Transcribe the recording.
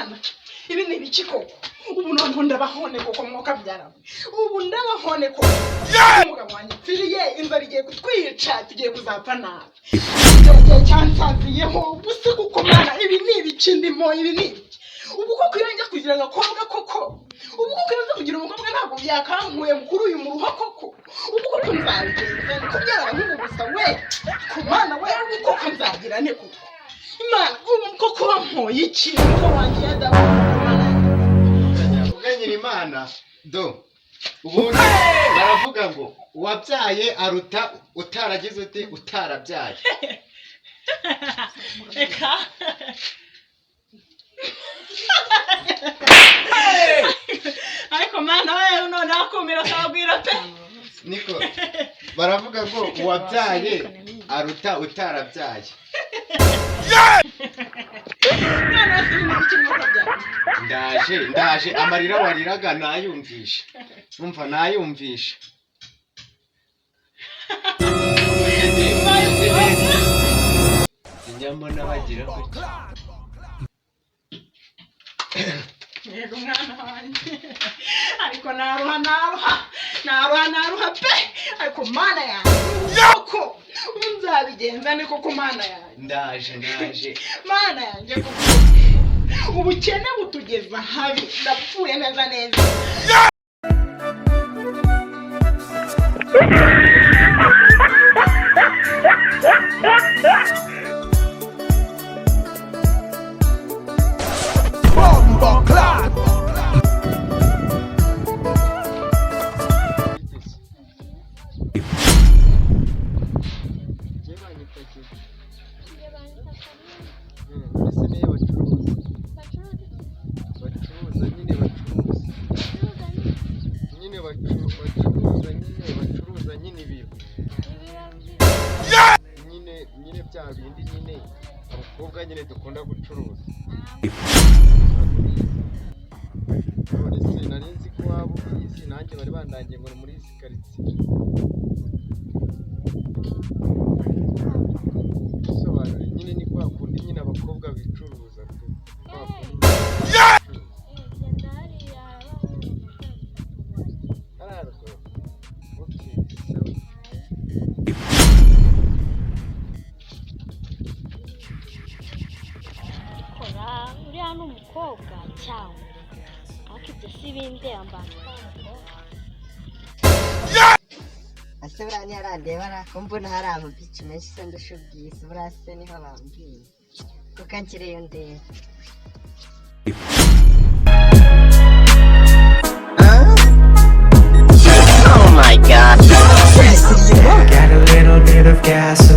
mana ibi ni ibiki koko ubu noneho ndabahone koko mwuka byarawe ubu ndabahone koko umugabo wanjye pfiriye inzara igiye kutwica tugiye kuzapfa nabi igihe cyansaziyeho ubuse kuko mana ibi ni ibiki ndimo ibi ni ibiki ubu koko iyo njya kugira agakobwa koko ubu koko iyo nza kugira umukobwa ntabwo byakankuye mukuru uyu muruha koko ubu koko nzabigenza niko byarabaye gusa we ku mana we ubu koko nzagira ne koko imana ubu koko wampoye iki uko wanjye yadawe uganyira imana do ubundi baravuga ngo uwabyaye aruta utaragize uti utarabyaye eka ariko mana wewe none akumira kabwira pe niko baravuga ngo uwabyaye aruta utarabyaye ndaje amarira wariraga nayumvisha umva nayumvisha inyamona bagira gutya yego mwana wanjye ariko naruha pe ariko mana yanjye koko nzabigenza ni koko mana yanjye ndaje mana yanjye koko ubukene butugeza habi ndapfuye neza bacuruza nyine ibintu nyine bya bindi nyine abakobwa nyine dukunda gucuruza none se nari nzi ko waba ubizi nanjye bari bandangiye ngo muri izi karitsiye bisobanure nyine ni kwa kundi nyine abakobwa bicuruza uriya ni umukobwa cyangwa ariko ibyo si bindi yambara ase buriya ntiyarandeba mbona hari amabici menshi se ndusha ubwiza buriya se niho bambwiye kuko nkireyo ndeba Oh my God. Got a little bit of gas